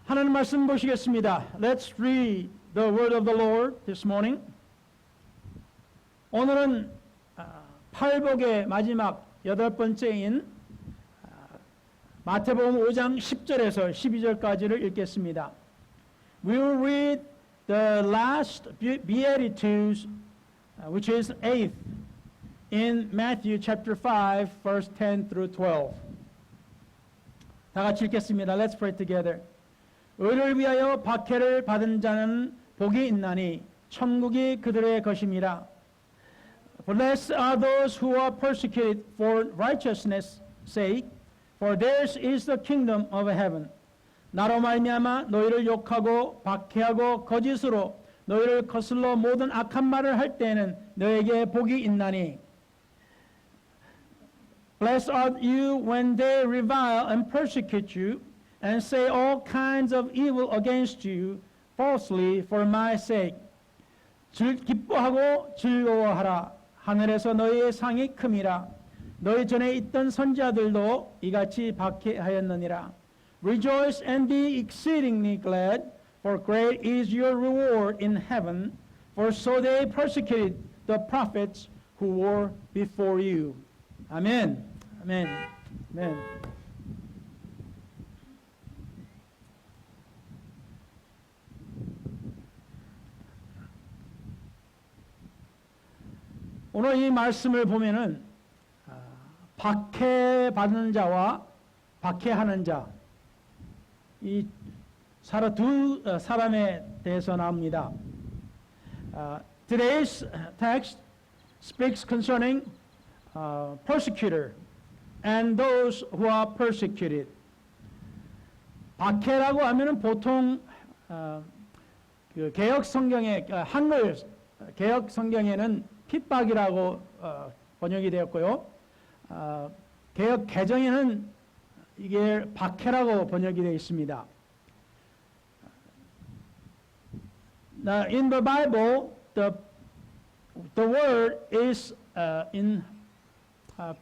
하나님 말씀 보시겠습니다. Let's read the word of the Lord this morning. 오늘은 팔복의 마지막 8번째인 마태복음 5장 10절에서 12절까지를 읽겠습니다. We will read the last Beatitudes, which is 8th, in Matthew chapter 5, verse 10 through 12. 다 같이 읽겠습니다. Let's pray together. 의를 위하여 박해를 받은 자는 복이 있나니 천국이 그들의 것임이라. Blessed are those who are persecuted for righteousness' sake, for theirs is the kingdom of heaven. 나로 말미암아 너희를 욕하고 박해하고 거짓으로 너희를 거슬러 모든 악한 말을 할 때에는 너에게 복이 있나니. Blessed are you when they revile and persecute you, and say all kinds of evil against you falsely for my sake. 기뻐하고 즐거워하라. 하늘에서 너희의 상이 큼이라. 너희 전에 있던 선지자들도 이같이 박해하였느니라. Rejoice and be exceedingly glad, for great is your reward in heaven, for so they persecuted the prophets who were before you. 아멘. 아멘. 아멘. 오늘 이 말씀을 보면은 박해받는 자와 박해하는 자, 이 두 사람에 대해서 나옵니다. Today's text speaks concerning persecutor and those who are persecuted. 박해라고 하면은 보통 그 개역 성경에 한글 개역 성경에는 핍박이라고 번역이 되었고요. 개역 개정에는 이게 박해라고 번역이 되어 있습니다. Now, in the Bible, the word is in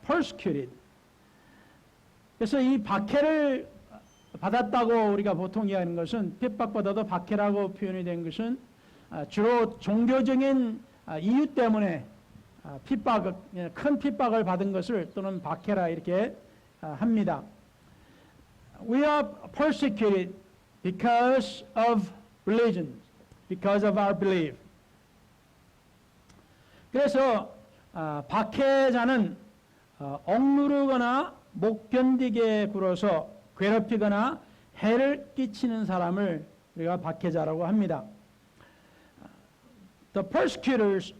persecuted. 그래서 이 박해를 받았다고 우리가 보통 이야기하는 것은 핍박받아도 박해라고 표현이 된 것은 주로 종교적인 이유 때문에 큰 핍박을 받은 것을 또는 박해라 이렇게 합니다. We are persecuted because of religion, because of our belief. 그래서 박해자는 억누르거나 못 견디게 굴어서 괴롭히거나 해를 끼치는 사람을 우리가 박해자라고 합니다. The persecutors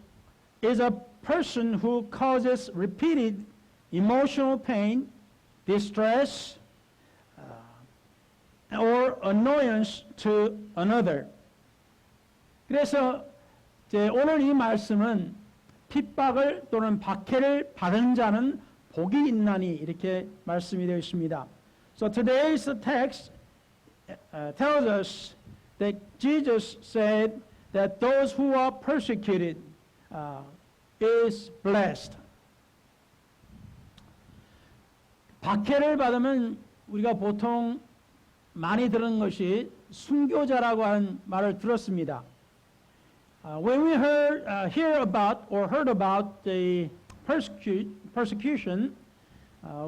is a person who causes repeated emotional pain, distress, or annoyance to another. 그래서 오늘 이 말씀은 핍박을 또는 박해를 받은 자는 복이 있나니 이렇게 말씀이 되어 있습니다. So today's text tells us that Jesus said that those who are persecuted is blessed. 박해를 받으면 우리가 보통 많이 들은 것이 순교자라고 하는 말을 들었습니다. When we heard about the persecution,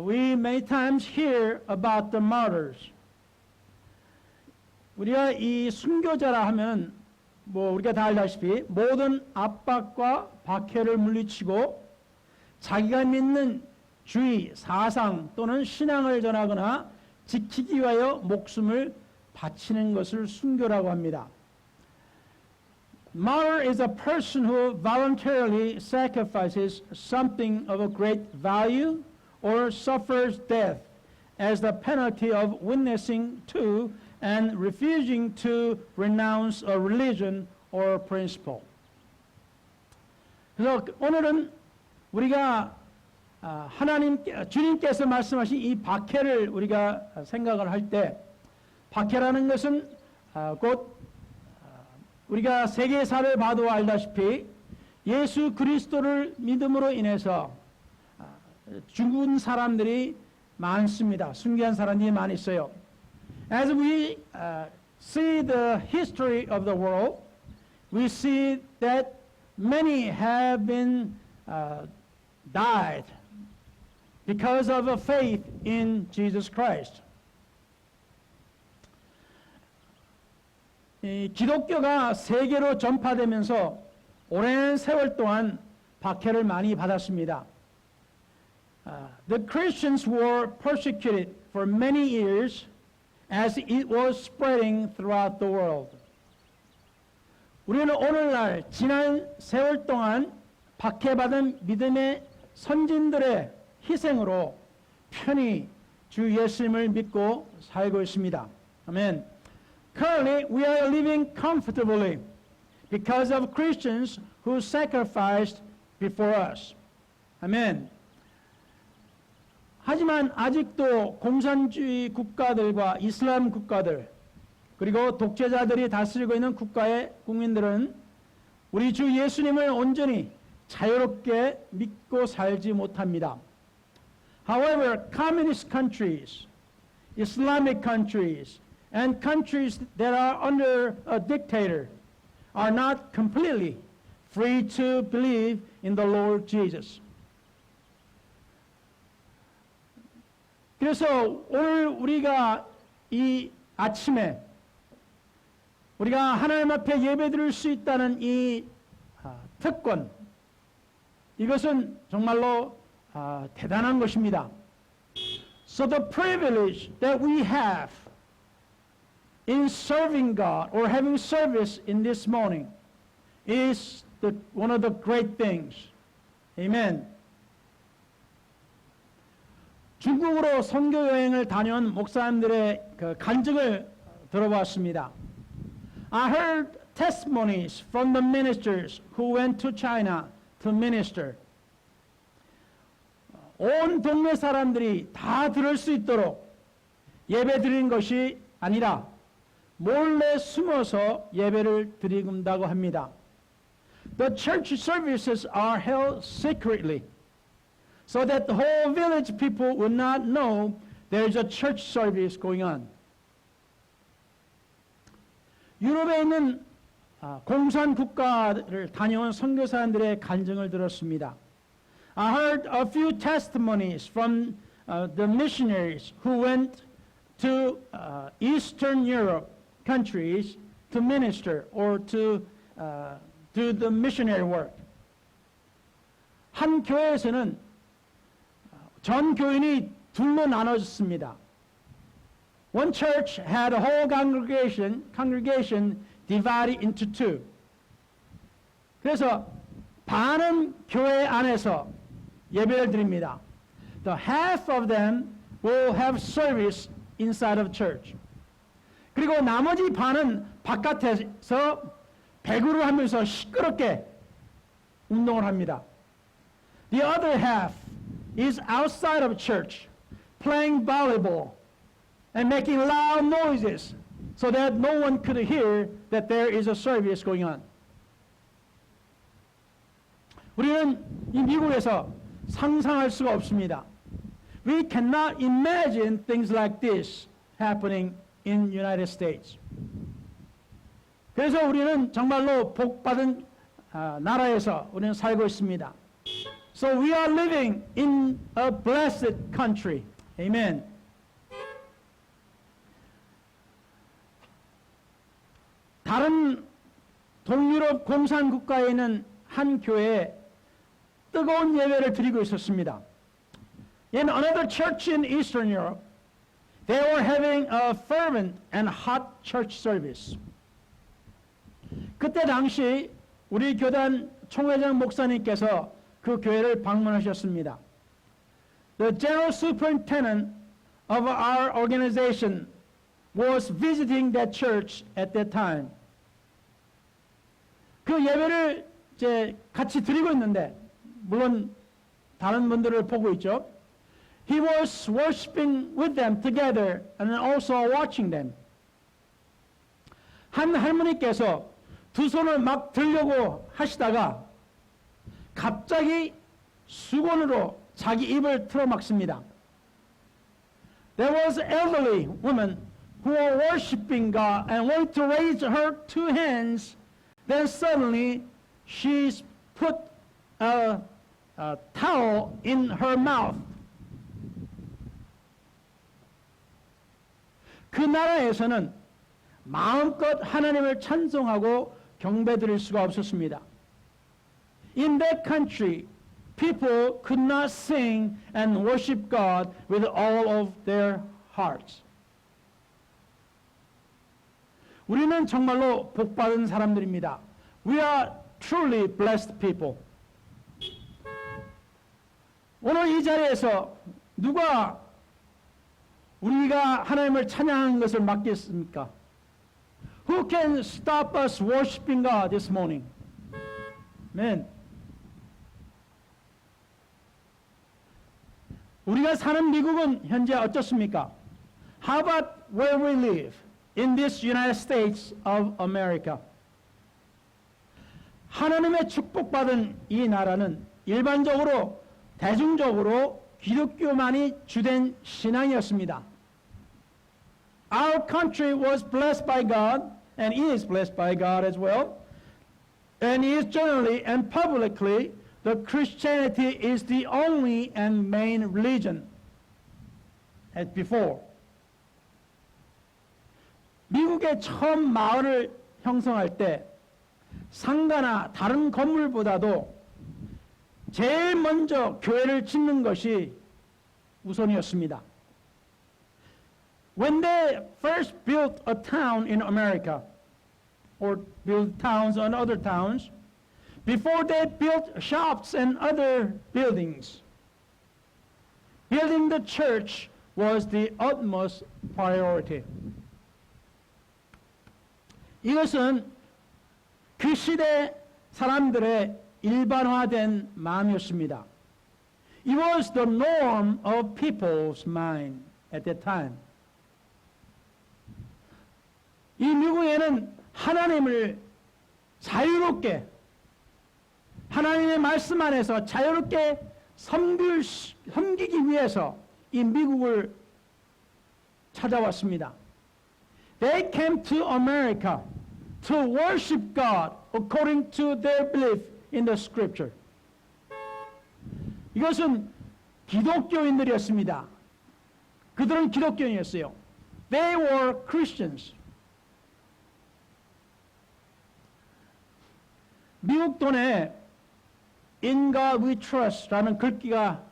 we many times hear about the martyrs. 우리가 이 순교자라 하면 우리가 다 알다시피 모든 압박과 박해를 물리치고 자기가 믿는 주의, 사상 또는 신앙을 전하거나 지키기 위하여 목숨을 바치는 것을 순교라고 합니다. Martyr is a person who voluntarily sacrifices something of a great value or suffers death as the penalty of witnessing to and refusing to renounce a religion or principle. 그래서 오늘은 우리가 주님께서 말씀하신 이 박해를 우리가 생각을 할 때, 박해라는 것은 곧 우리가 세계사를 봐도 알다시피 예수 그리스도를 믿음으로 인해서 죽은 사람들이 많습니다. 순교한 사람들이 많이 있어요. As we see the history of the world, we see that many have been died because of a faith in Jesus Christ. 이 기독교가 세계로 전파되면서 오랜 세월 동안 박해를 많이 받았습니다. The Christians were persecuted for many years as it was spreading throughout the world. 우리는 오늘날 지난 세월 동안 박해받은 믿음의 선진들의 희생으로 편히 주 예수님을 믿고 살고 있습니다. 아멘. Currently, we are living comfortably because of Christians who sacrificed before us. 아멘. 하지만 아직도 공산주의 국가들과 이슬람 국가들 그리고 독재자들이 다스리고 있는 국가의 국민들은 우리 주 예수님을 온전히 자유롭게 믿고 살지 못합니다. However, communist countries, Islamic countries, and countries that are under a dictator are not completely free to believe in the Lord Jesus. 그래서 오늘 우리가 이 아침에 우리가 하나님 앞에 예배드릴 수 있다는 이 특권, 이것은 정말로 대단한 것입니다. So the privilege that we have in serving God or having service in this morning is one of the great things. Amen. 중국으로 선교 여행을 다녀온 목사님들의 그 간증을 들어봤습니다. I heard testimonies from the ministers who went to China to minister. 온 동네 사람들이 다 들을 수 있도록 예배 드리는 것이 아니라 몰래 숨어서 예배를 드린다고 합니다. The church services are held secretly, so that the whole village people will not know there is a church service going on. 유럽에 있는 공산 국가를 다녀온 선교사님들의 간증을 들었습니다. I heard a few testimonies from the missionaries who went to Eastern Europe countries to minister or to do the missionary work. 한 교회에서는 전 교인이 둘로 나눠졌습니다. One church had a whole congregation divided into two. 그래서 반은 교회 안에서 예배를 드립니다. The half of them will have service inside of church. 그리고 나머지 반은 바깥에서 배구를 하면서 시끄럽게 운동을 합니다. The other half is outside of church, playing volleyball and making loud noises so that no one could hear that there is a service going on. 우리는 이 미국에서 상상할 수가 없습니다. We cannot imagine things like this happening in United States. 그래서 우리는 정말로 복받은 나라에서 우리는 살고 있습니다. So we are living in a blessed country. Amen. 다른 동유럽 공산 국가에 있는 한 교회에 뜨거운 예배를 드리고 있었습니다. In another church in Eastern Europe, they were having a fervent and hot church service. 그때 당시 우리 교단 총회장 목사님께서 그 교회를 방문하셨습니다. The general superintendent of our organization was visiting that church at that time. 그 예배를 이제 같이 드리고 있는데, 물론 다른 분들을 보고 있죠. He was worshiping with them together and also watching them. 한 할머니께서 두 손을 막 들려고 하시다가 갑자기 수건으로 자기 입을 틀어막습니다. There was an elderly woman who are worshiping God and want to raise her two hands, then suddenly she's put a towel in her mouth. 그 나라에서는 마음껏 하나님을 찬송하고 경배드릴 수가 없었습니다. In that country, people could not sing and worship God with all of their hearts. 우리는 정말로 복받은 사람들입니다. We are truly blessed people. 오늘 이 자리에서 누가 우리가 하나님을 찬양하는 것을 막겠습니까? Who can stop us worshiping God this morning? Amen. 우리가 사는 미국은 현재 어떻습니까? How about where we live in this United States of America? 하나님의 축복받은 이 나라는 일반적으로 대중적으로 기독교만이 주된 신앙이었습니다. Our country was blessed by God and is blessed by God as well. And is generally and publicly the Christianity is the only and main religion as before. 미국에 처음 마을을 형성할 때 상가나 다른 건물보다도 제일 먼저 교회를 짓는 것이 우선이었습니다. When they first built a town in America, or built towns on other towns, before they built shops and other buildings, building the church was the utmost priority. 이것은 그 시대 사람들의 일반화된 마음이었습니다. It was the norm of people's mind at that time. 이 미국에는 하나님을 자유롭게 하나님의 말씀 안에서 자유롭게 섬기기 위해서 이 미국을 찾아왔습니다. They came to America to worship God according to their belief in the Scripture. 이것은 기독교인들이었습니다. 그들은 기독교인이었어요. They were Christians. 미국 돈에 In God We Trust라는 글귀가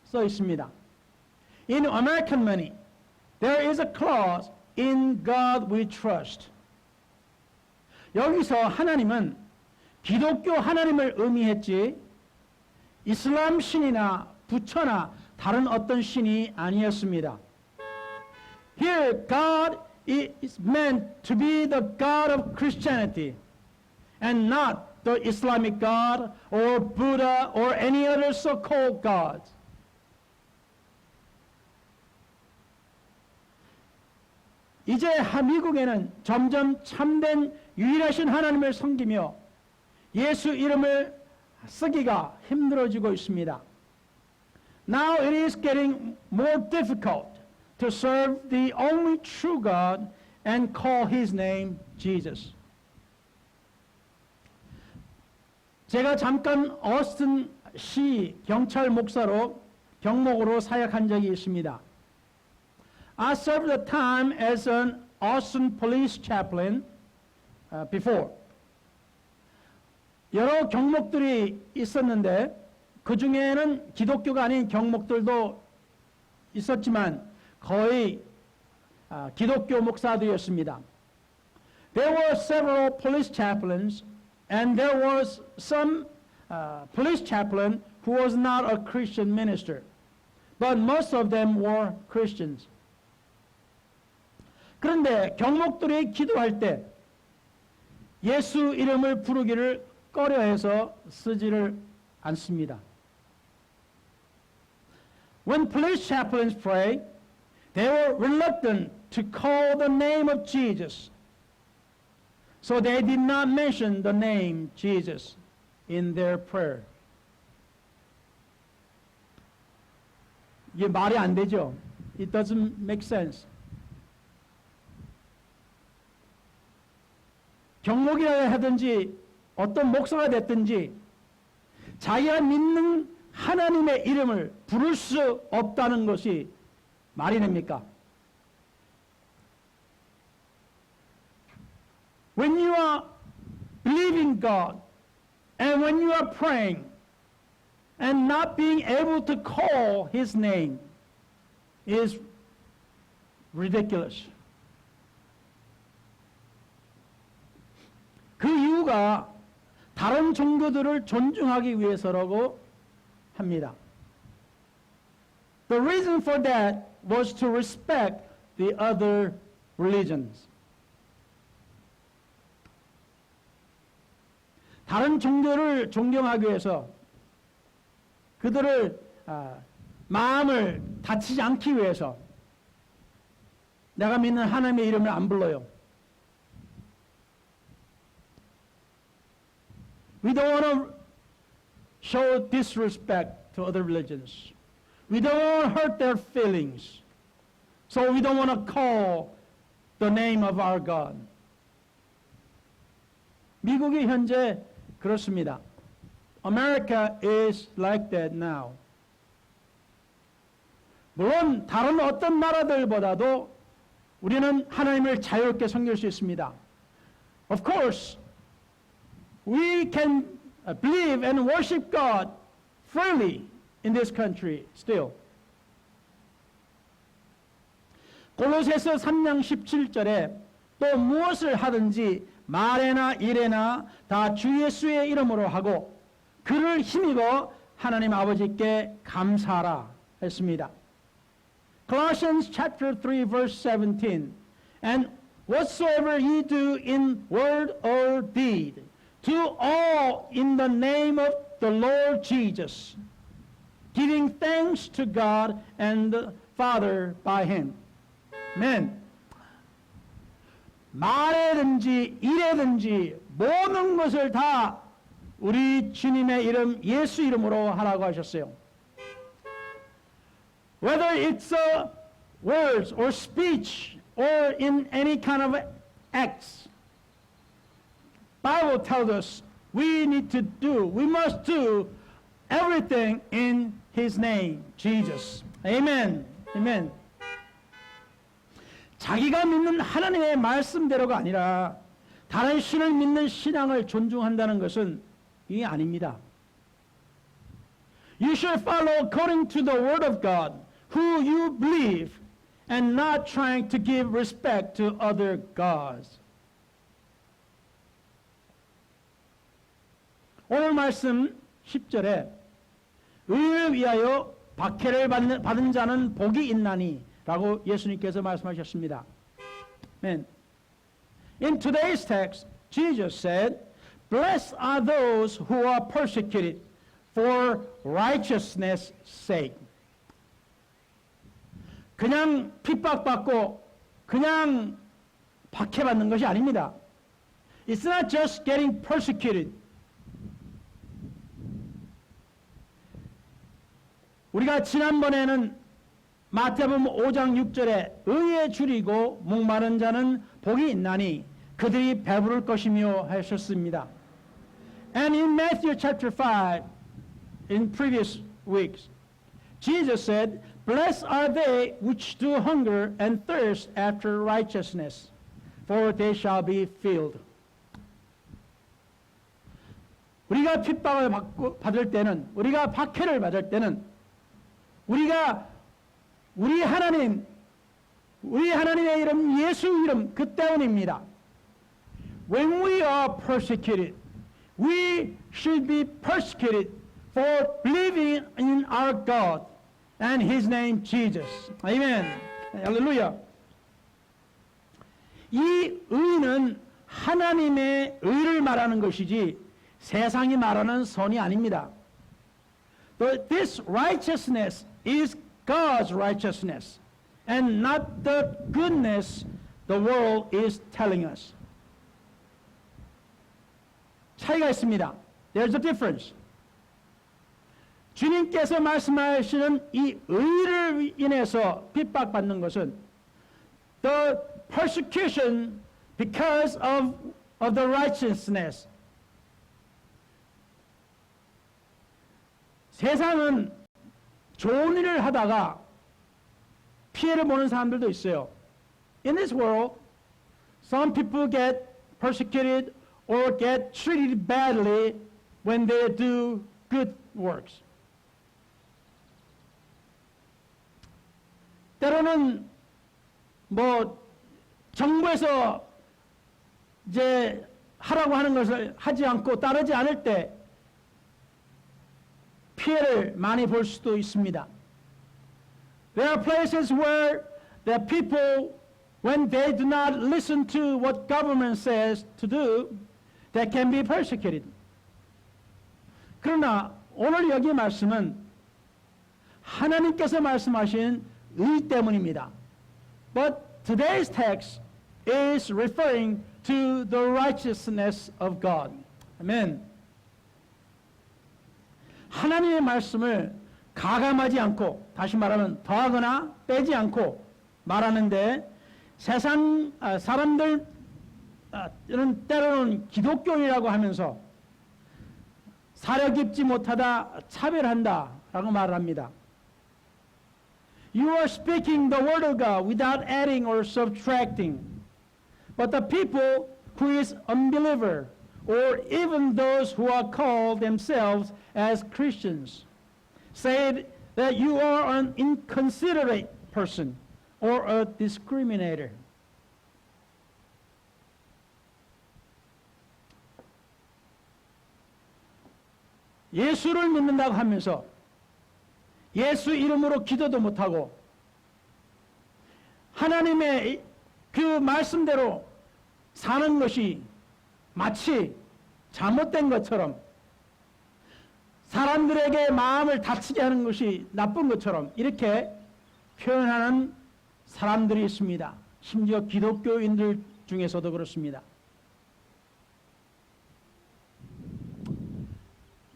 써 있습니다. In American money, there is a clause, In God We Trust. 여기서 하나님은 기독교 하나님을 의미했지 이슬람 신이나 부처나 다른 어떤 신이 아니었습니다. Here, God is meant to be the God of Christianity and not the Islamic God or Buddha or any other so-called gods. 이제 미국에는 점점 참된 유일하신 하나님을 섬기며 예수 이름을 쓰기가 힘들어지고 있습니다. Now it is getting more difficult to serve the only true God and call His name Jesus. 제가 잠깐 어스틴 시 경찰 목사로 경목으로 사역한 적이 있습니다. I served a time as an Austin police chaplain before. 여러 경목들이 있었는데 그 중에는 기독교가 아닌 경목들도 있었지만 거의 기독교 목사들이었습니다. There were several police chaplains and there was some police chaplain who was not a Christian minister. But most of them were Christians. 그런데 경목들이 기도할 때 예수 이름을 부르기를 꺼려해서 쓰지를 않습니다. When police chaplains pray, they were reluctant to call the name of Jesus. So they did not mention the name Jesus in their prayer. 이게 말이 안 되죠? It doesn't make sense. 경목이라 하든지 어떤 목사가 됐든지 자기가 믿는 하나님의 이름을 부를 수 없다는 것이 말이 됩니까? When you are believing God and when you are praying and not being able to call His name is ridiculous. 그 이유가 다른 종교들을 존중하기 위해서라고 합니다. The reason for that was to respect the other religions. 다른 종교를 존경하기 위해서 그들을 마음을 다치지 않기 위해서 내가 믿는 하나님의 이름을 안 불러요. We don't want to show disrespect to other religions. We don't want to hurt their feelings. So we don't want to call the name of our God. 미국이 현재 그렇습니다. America is like that now. 물론 다른 어떤 나라들보다도 우리는 하나님을 자유롭게 섬길 수 있습니다. Of course, we can believe and worship God freely in this country still. 골로새서 3장 17절에 또 무엇을 하든지 말에나 일에나 다 주 예수의 이름으로 하고 그를 힘입어 하나님 아버지께 감사하라 했습니다. Colossians chapter 3 verse 17 And whatsoever ye do in word or deed do all in the name of the Lord Jesus giving thanks to God and the Father by Him. Amen. 말에든지 일에든지 모든 것을 다 우리 주님의 이름 예수 이름으로 하라고 하셨어요. Whether it's words or speech or in any kind of acts, Bible tells us we must do everything in His name, Jesus. Amen. Amen. 자기가 믿는 하나님의 말씀대로가 아니라 다른 신을 믿는 신앙을 존중한다는 것은 이게 아닙니다. You should follow according to the word of God, who you believe, and not trying to give respect to other gods. 오늘 말씀 10절에 의를 위하여 박해를 받은 자는 복이 있나니 라고 예수님께서 말씀하셨습니다. Amen. In today's text, Jesus said, Blessed are those who are persecuted for righteousness' sake. 그냥 핍박받고 그냥 박해받는 것이 아닙니다. It's not just getting persecuted. 우리가 지난번에는 마태복음 5장 6절에 의에 줄이고 목마른 자는 복이 있나니 그들이 배부를 것이며 하셨습니다. And in Matthew chapter 5, in previous weeks, Jesus said, Blessed are they which do hunger and thirst after righteousness, for they shall be filled. 우리가 핍박을 받을 때는, 우리가 박해를 받을 때는, 우리 하나님의 이름, 예수 이름, 그 때문입니다. When we are persecuted, we should be persecuted for believing in our God and His name Jesus. Amen. 할렐루야. 이 의는 하나님의 의를 말하는 것이지 세상이 말하는 선이 아닙니다. But this righteousness is God's righteousness and not the goodness the world is telling us. 차이가 있습니다. There's a difference. 주님께서 말씀하시는 이 의를 인해서 핍박받는 것은 the persecution because of of the righteousness. 세상은 좋은 일을 하다가 피해를 보는 사람들도 있어요. In this world, some people get persecuted or get treated badly when they do good works. 때로는 정부에서 이제 하라고 하는 것을 하지 않고 따르지 않을 때 피해를 많이 볼 수도 있습니다. There are places where the people, when they do not listen to what government says to do, they can be persecuted. 그러나 오늘 여기 말씀은 하나님께서 말씀하신 의 때문입니다. But today's text is referring to the righteousness of God. 아멘. 하나님의 말씀을 가감하지 않고, 다시 말하면 더하거나 빼지 않고 말하는데 세상 사람들은 때로는 기독교인이라고 하면서 사려 깊지 못하다, 차별한다 라고 말을 합니다. You are speaking the word of God without adding or subtracting. But the people who is unbeliever, or even those who are called themselves as Christians, say that you are an inconsiderate person or a discriminator. 예수를 믿는다고 하면서 예수 이름으로 기도도 못하고 하나님의 그 말씀대로 사는 것이 마치 잘못된 것처럼, 사람들에게 마음을 다치게 하는 것이 나쁜 것처럼 이렇게 표현하는 사람들이 있습니다. 심지어 기독교인들 중에서도 그렇습니다.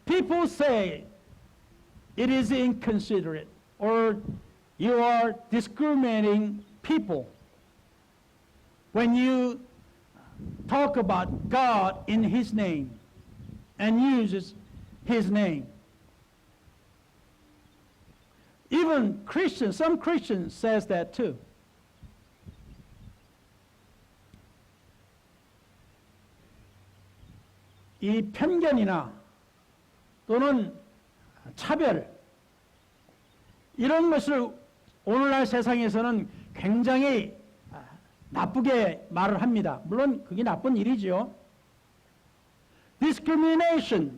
People say it is inconsiderate or you are discriminating people when you talk about God in His name and uses His name. Even Christians, some Christians says that too. 이 편견이나 또는 차별, 이런 것을 오늘날 세상에서는 굉장히 나쁘게 말을 합니다. 물론 그게 나쁜 일이죠. Discrimination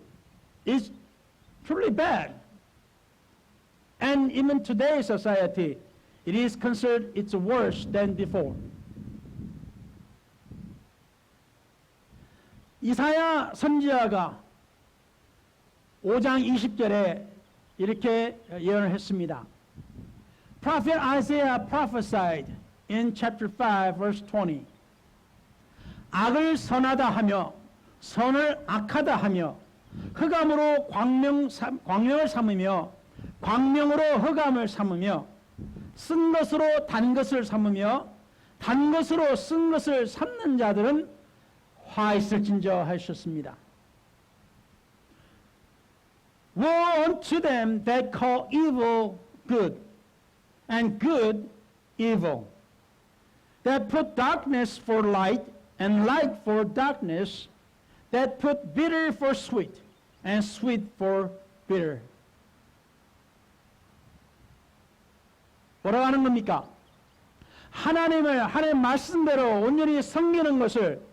is truly bad. And even today's society, it is considered it's worse than before. 이사야 선지자가 5장 20절에 이렇게 예언을 했습니다. Prophet Isaiah prophesied in chapter 5 verse 20. 악을 선하다 하며 선을 악하다 하며 흑암으로 광명을 삼으며 광명으로 흑암을 삼으며 쓴 것으로 단 것을 삼으며 단 것으로 쓴 것을 삼는 자들은 화 있을진저 하셨습니다. Woe unto them that call evil good, and good evil, that put darkness for light, and light for darkness, that put bitter for sweet, and sweet for bitter. 뭐라고 하는 겁니까? 하나님 말씀대로 온전히 섬기는 것을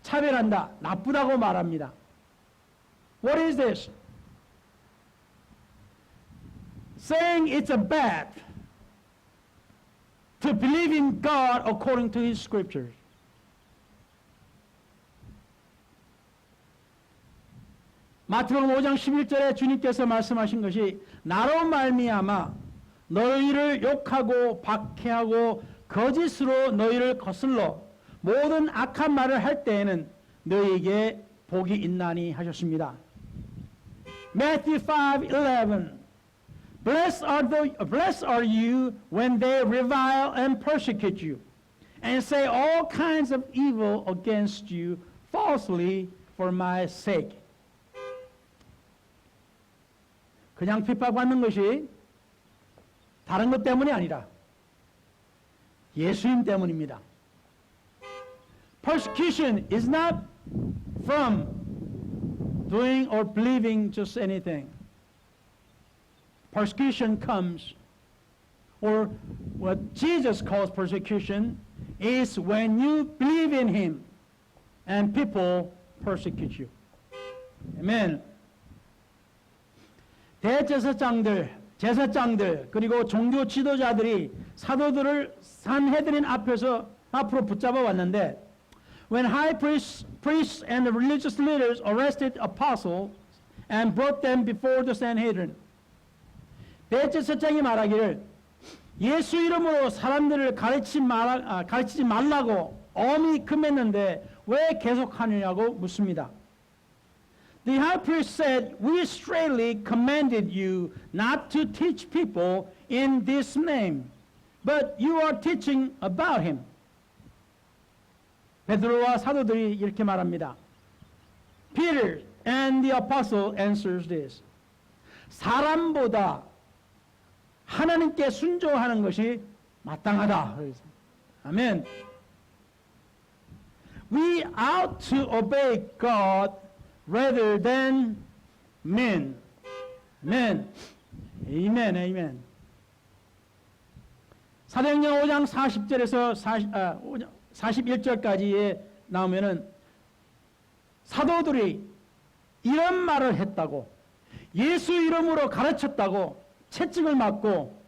차별한다, 나쁘다고 말합니다. What is this? Saying it's a bad to believe in God according to His scriptures. 마태복음 5장 11절에 주님께서 말씀하신 것이 나로 말미암아 너희를 욕하고 박해하고 거짓으로 너희를 거슬러 모든 악한 말을 할 때에는 너희에게 복이 있나니 하셨습니다. Matthew 5:11 Blessed are you when they revile and persecute you, and say all kinds of evil against you falsely for my sake. 그냥 핍박받는 것이 다른 것 때문이 아니라 예수님 때문입니다. Persecution is not from doing or believing just anything. Persecution comes, or what Jesus calls persecution, is when you believe in Him and people persecute you. Amen. 대제사장들, 제사장들, 그리고 종교 지도자들이 사도들을 산헤드린 앞으로 붙잡아 왔는데, when high priests and the religious leaders arrested apostles and brought them before the Sanhedrin, 대제사장이 말하기를 예수 이름으로 사람들을 가르치지 말라고 엄히 금했는데 왜 계속하느냐고 묻습니다. The high priest said, "We straightly commanded you not to teach people in this name, but you are teaching about him." 베드로와 사도들이 이렇게 말합니다. Peter and the apostle answers this. 사람보다 하나님께 순종하는 것이 마땅하다. 아멘. We ought to obey God rather than men. Amen. Amen. Amen. 사도행전 5장 40절에서 41절까지에 나오면은 사도들이 이런 말을 했다고, 예수 이름으로 가르쳤다고 채찍을 맞고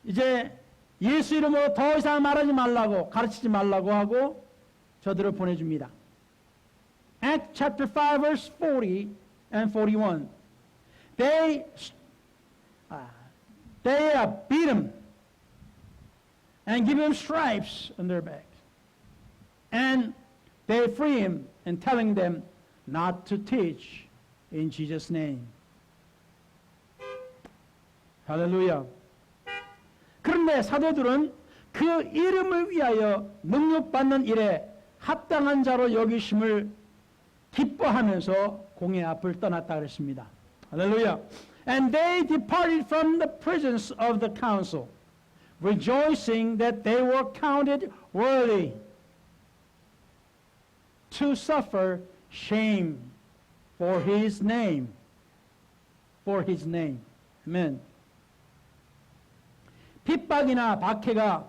이제 예수 이름으로 더 이상 말하지 말라고, 가르치지 말라고 하고 저들을 보내줍니다. Acts chapter 5 verse 40 and 41. They beat him and give him stripes on their back. And they free him and telling them not to teach in Jesus' name. 할렐루야. 그런데 사도들은 그 이름을 위하여 능력받는 일에 합당한 자로 여기심을 기뻐하면서 공회 앞을 떠났다 그랬습니다. 할렐루야. And they departed from the presence of the council, rejoicing that they were counted worthy to suffer shame for his name. For his name. Amen. 핍박이나 박해가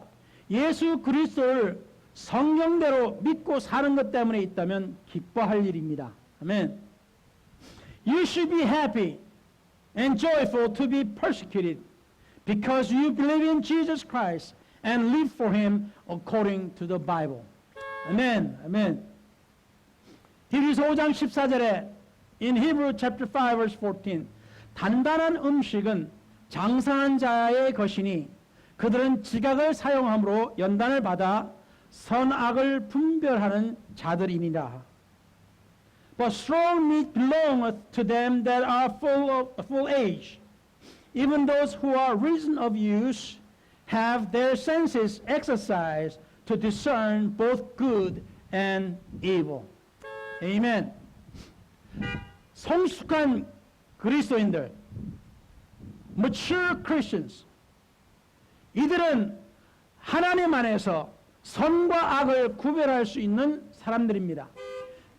예수 그리스도를 성경대로 믿고 사는 것 때문에 있다면 기뻐할 일입니다. 아멘. You should be happy and joyful to be persecuted because you believe in Jesus Christ and live for Him according to the Bible. 아멘. 아멘. 히브리서 5장 14절에 in Hebrew chapter 5 verse 14 단단한 음식은 장사한 자의 것이니 그들은 지각을 사용함으로 연단을 받아 선악을 분별하는 자들이니라. But strong meat belongeth to them that are full age. Even those who are risen of use have their senses exercised to discern both good and evil. Amen. 성숙한 그리스도인들, mature Christians, 이들은 하나님 안에서 선과 악을 구별할 수 있는 사람들입니다.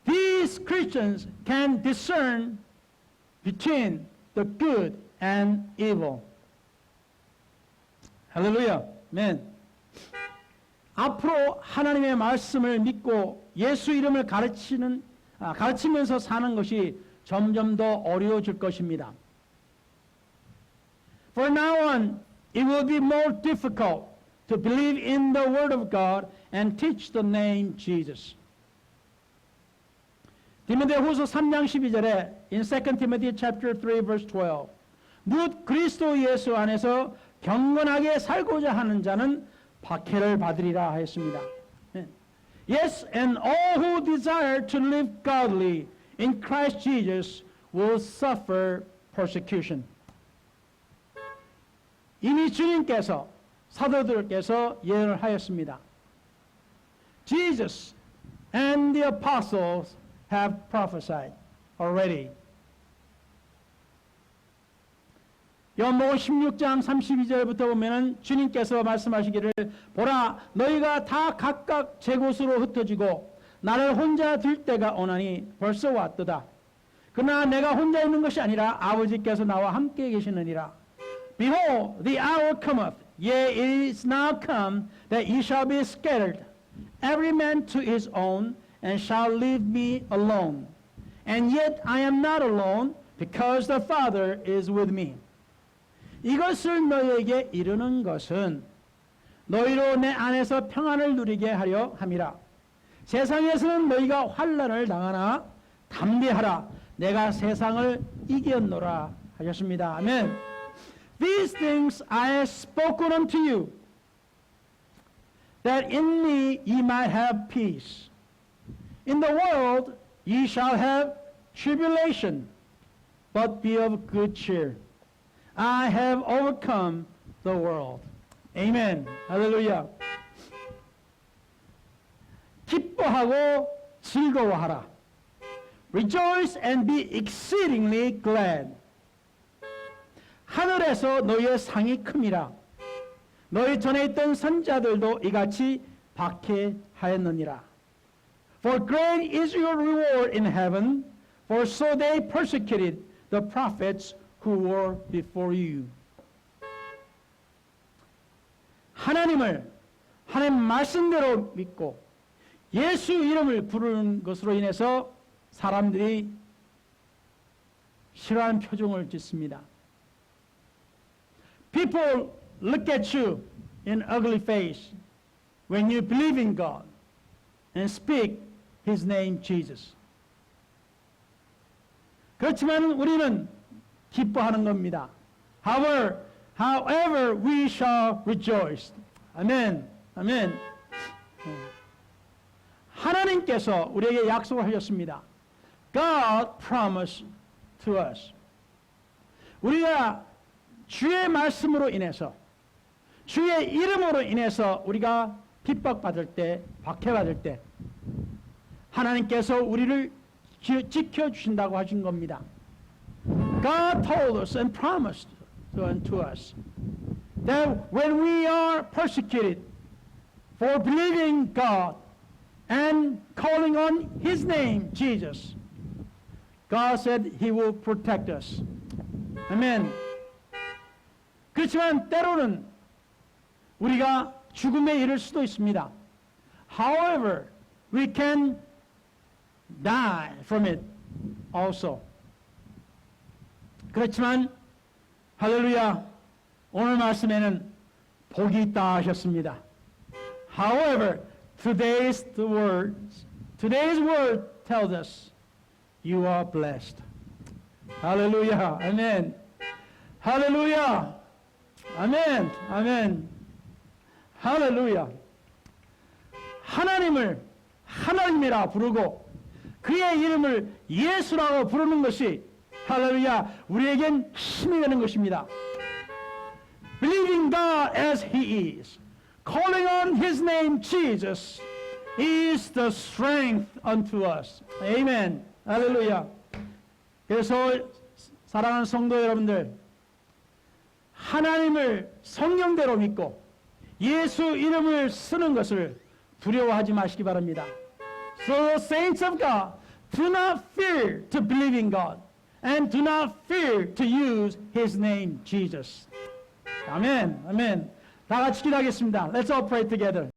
These Christians can discern between the good and evil. 할렐루야. 아멘. 앞으로 하나님의 말씀을 믿고 예수 이름을 가르치면서 사는 것이 점점 더 어려워질 것입니다. For now on, it will be more difficult to believe in the Word of God and teach the name Jesus. 디모데후서 3장 12절에 in 2 Timothy chapter 3 verse 12 무릇 그리스도 예수 안에서 경건하게 살고자 하는 자는 박해를 받으리라 하였습니다. Yes, and all who desire to live godly in Christ Jesus will suffer persecution. 이미 주님께서 사도들께서 예언을 하였습니다. Jesus and the apostles have prophesied already. 요한복음 16장 32절부터 보면은 주님께서 말씀하시기를 보라 너희가 다 각각 제 곳으로 흩어지고 나를 혼자 둘 때가 오나니 벌써 왔도다. 그러나 내가 혼자 있는 것이 아니라 아버지께서 나와 함께 계시느니라. Behold, the hour cometh, yea, it is now come, that ye shall be scattered, every man to his own, and shall leave me alone. And yet I am not alone, because the Father is with me. 이것을 너희에게 이르는 것은 너희로 내 안에서 평안을 누리게 하려 함이라. 세상에서는 너희가 환난을 당하나 담대하라. 내가 세상을 이겼노라 하셨습니다. 아멘. These things I have spoken unto you, that in me ye might have peace. In the world ye shall have tribulation, but be of good cheer. I have overcome the world. Amen. 할렐루야. 기뻐하고 즐거워하라. Rejoice and be exceedingly glad. 하늘에서 너희의 상이 큼이라. 너희 전에 있던 선자들도 이같이 박해하였느니라. For great is your reward in heaven, for so they persecuted the prophets who were before you. 하나님 말씀대로 믿고 예수 이름을 부르는 것으로 인해서 사람들이 싫어하는 표정을 짓습니다. People look at you in ugly face when you believe in God and speak His name Jesus. 그렇지만 우리는 기뻐하는 겁니다. However, we shall rejoice. 아멘. 아멘. 하나님께서 우리에게 약속을 하셨습니다. God promised to us. 우리가 주의 말씀으로 인해서, 주의 이름으로 인해서 우리가 핍박받을 때, 박해받을 때 하나님께서 우리를 지켜주신다고 하신 겁니다. God told us and promised unto us that when we are persecuted for believing God and calling on His name, Jesus, God said He will protect us. Amen. 그렇지만 때로는 우리가 죽음에 이를 수도 있습니다. However, we can die from it also. 그렇지만 할렐루야, 오늘 말씀에는 복이 있다 하셨습니다. However, today's word tells us you are blessed. 할렐루야, 아멘. 할렐루야, 아멘, 아멘. 할렐루야. 하나님을 하나님이라 부르고 그의 이름을 예수라고 부르는 것이 할렐루야 우리에겐 힘이 되는 것입니다. Believing God as He is, calling on His name Jesus is the strength unto us. Amen. 할렐루야. 그래서 사랑하는 성도 여러분들, 하나님을 성령대로 믿고 예수 이름을 쓰는 것을 두려워하지 마시기 바랍니다. So the saints of God, do not fear to believe in God and do not fear to use His name, Jesus. 아멘, 아멘. 다 같이 기도하겠습니다. Let's all pray together.